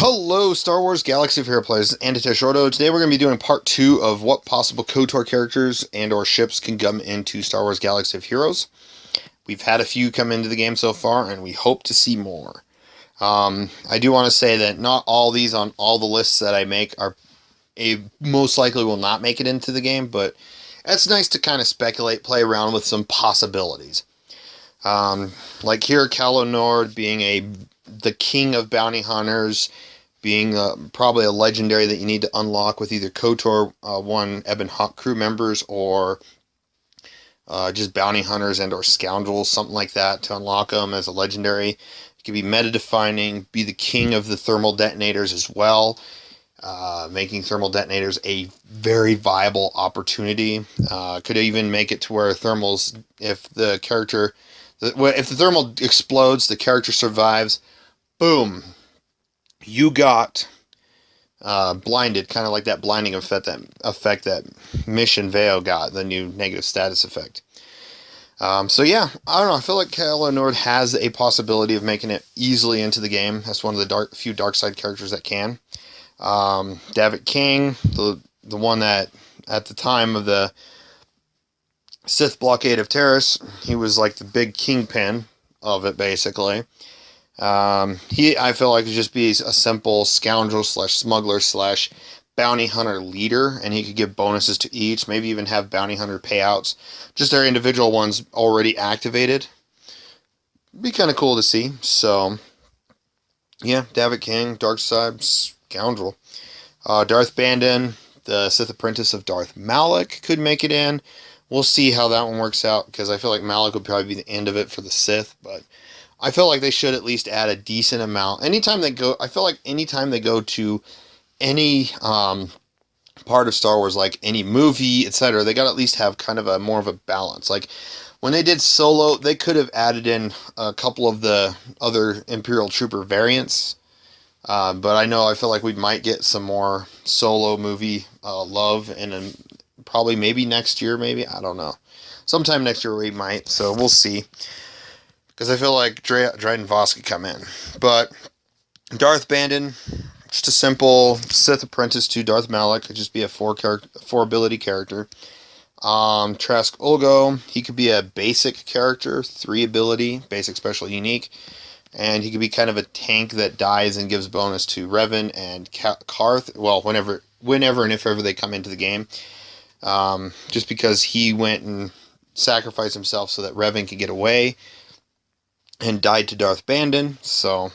Hello, Star Wars Galaxy of Hero players, and Shorto. Today we're going to be doing part 2 of what possible KOTOR characters and or ships can come into Star Wars Galaxy of Heroes. We've had a few come into the game so far, and we hope to see more. I do want to say that not all these on all the lists that I make are most likely will not make it into the game, but it's nice to kind of speculate, play around with some possibilities. Like here, Calo Nord being the king of bounty hunters, being probably a legendary that you need to unlock with either KOTOR 1 Ebon Hawk crew members or just bounty hunters and or scoundrels, something like that, to unlock them as a legendary. It could be meta-defining, be the king of the thermal detonators as well, making thermal detonators a very viable opportunity. Could even make it to where thermals, if the thermal explodes, the character survives, boom, you got blinded, kind of like that blinding effect that Mission Veo got, the new negative status effect. So yeah, I don't know, I feel like Calo Nord has a possibility of making it easily into the game. That's one of the few dark side characters that can. Davit King, the one that at the time of the Sith blockade of Terrace, he was like the big kingpin of it, basically. I feel like could just be a simple scoundrel / smuggler / bounty hunter leader, and he could give bonuses to each, maybe even have bounty hunter payouts, just their individual ones already activated. Be kind of cool to see. So yeah, Davit King, dark side scoundrel. Darth Bandhan, the Sith apprentice of Darth Malak, could make it in. We'll see how that one works out, because I feel like Malak would probably be the end of it for the Sith, but I feel like they should at least add a decent amount. I feel like anytime they go to any part of Star Wars, like any movie, etc., they got to at least have kind of more of a balance. Like when they did Solo, they could have added in a couple of the other Imperial Trooper variants. But I feel like we might get some more Solo movie love, and probably maybe next year, I don't know. Sometime next year we might, so we'll see. Because I feel like Dryden Voss could come in. But Darth Bandhan, just a simple Sith apprentice to Darth Malak, could just be a 4 ability character. Trask Ulgo, he could be a basic character, 3 ability, basic, special, unique. And he could be kind of a tank that dies and gives bonus to Revan and Carth, well, whenever and if ever they come into the game. Just because he went and sacrificed himself so that Revan could get away and died to Darth Bandhan, so.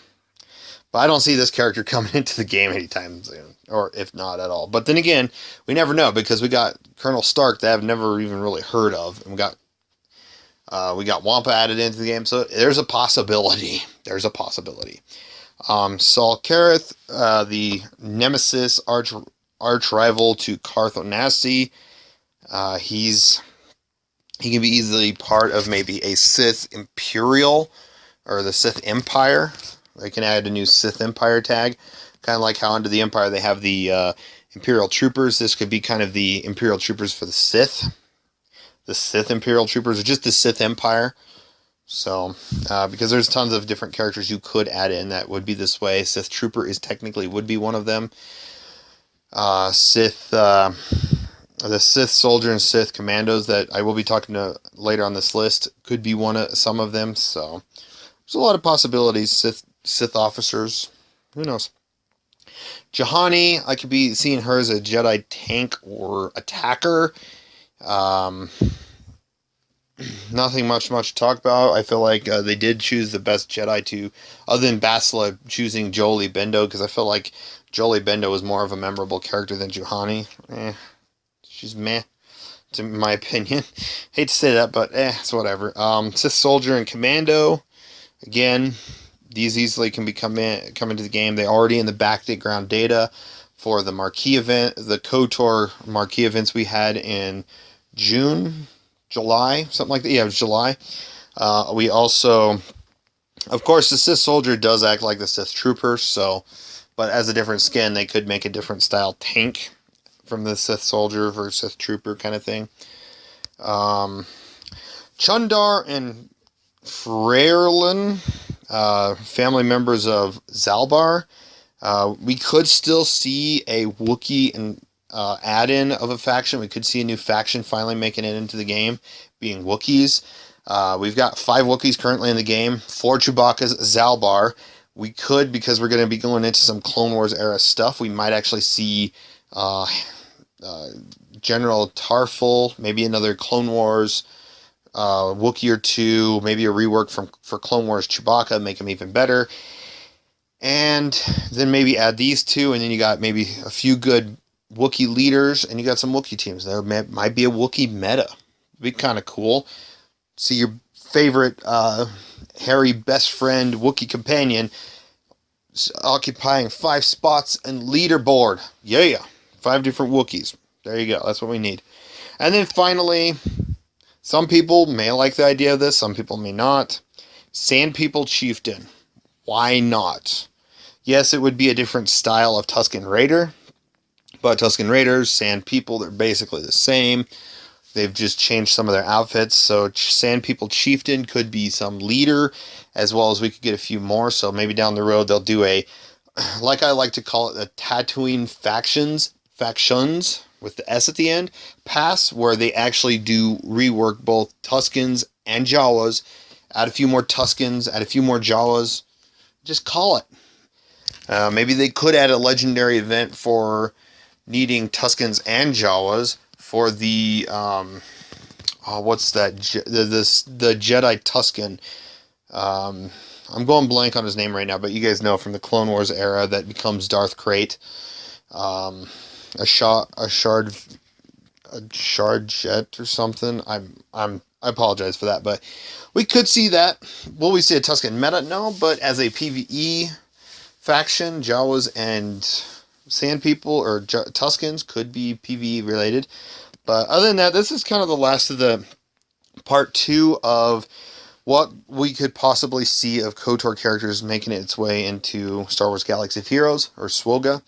But I don't see this character coming into the game anytime soon, or if not at all. But then again, we never know, because we got Colonel Stark that I've never even really heard of, and we got Wampa added into the game, so there's a possibility. Saul Carth, the nemesis arch rival to Carth Onasi, he can be easily part of maybe a Sith Imperial or the Sith Empire. They can add a new Sith Empire tag, kind of like how under the Empire they have the Imperial Troopers. This could be kind of the Imperial Troopers for the Sith. The Sith Imperial Troopers, or just the Sith Empire. So, because there's tons of different characters you could add in that would be this way. Sith Trooper would be one of them. The Sith Soldier and Sith Commandos that I will be talking to later on this list could be some of them. So, there's a lot of possibilities. Sith officers, who knows? Juhani, I could be seeing her as a Jedi tank or attacker. Nothing much to talk about. I feel like they did choose the best Jedi other than Basila choosing Jolee Bindo, because I feel like Jolee Bindo was more of a memorable character than Juhani. She's meh, to my opinion. Hate to say that, but it's whatever. Sith Soldier and Commando, again, these easily can come into the game. They're already in the background data for the marquee event, the KOTOR marquee events we had in July, something like that. Yeah, it was July. We also, of course, the Sith Soldier does act like the Sith Trooper, but as a different skin, they could make a different style tank from the Sith Soldier versus Sith Trooper kind of thing. Chundar and Freyrlin, family members of Zalbar. We could still see a Wookiee and add-in of a faction. We could see a new faction finally making it into the game, being Wookiees. We've got 5 Wookiees currently in the game, 4 Chewbacca's, Zalbar. We could, because we're going to be going into some Clone Wars era stuff, we might actually see General Tarful, maybe another Clone Wars Wookiee or 2, maybe a rework for Clone Wars Chewbacca, make him even better. And then maybe add these 2, and then you got maybe a few good Wookiee leaders, and you got some Wookiee teams. There might be a Wookiee meta. It'd be kind of cool. See your favorite hairy best friend Wookiee companion occupying 5 spots in leaderboard. Yeah, 5 different Wookiees. There you go. That's what we need. And then finally, some people may like the idea of this. Some people may not. Sandpeople Chieftain. Why not? Yes, it would be a different style of Tusken Raider, but Tusken Raiders, Sand People, they're basically the same. They've just changed some of their outfits, so Sandpeople Chieftain could be some leader, as well as we could get a few more, so maybe down the road they'll do a, like I like to call it, a Tatooine factions, with the S at the end, pass, where they actually do rework both Tuskens and Jawas, add a few more Tuskens, add a few more Jawas. Just call it. Maybe they could add a legendary event for needing Tuskens and Jawas for the what's that? The Jedi Tusken. I'm going blank on his name right now, but you guys know from the Clone Wars era that becomes Darth Krayt. A shard jet or something. I apologize for that, but we could see that. Will we see a Tusken meta? No, but as a PvE faction, Jawas and Sand People or Tuskens could be PvE related. But other than that, this is kind of the last of the part 2 of what we could possibly see of KOTOR characters making its way into Star Wars Galaxy of Heroes, or SWGOH.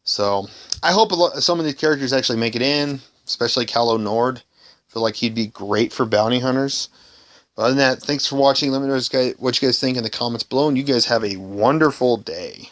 So I hope some of these characters actually make it in, especially Calo Nord. I feel like he'd be great for bounty hunters. But other than that, thanks for watching. Let me know what you guys think in the comments below, and you guys have a wonderful day.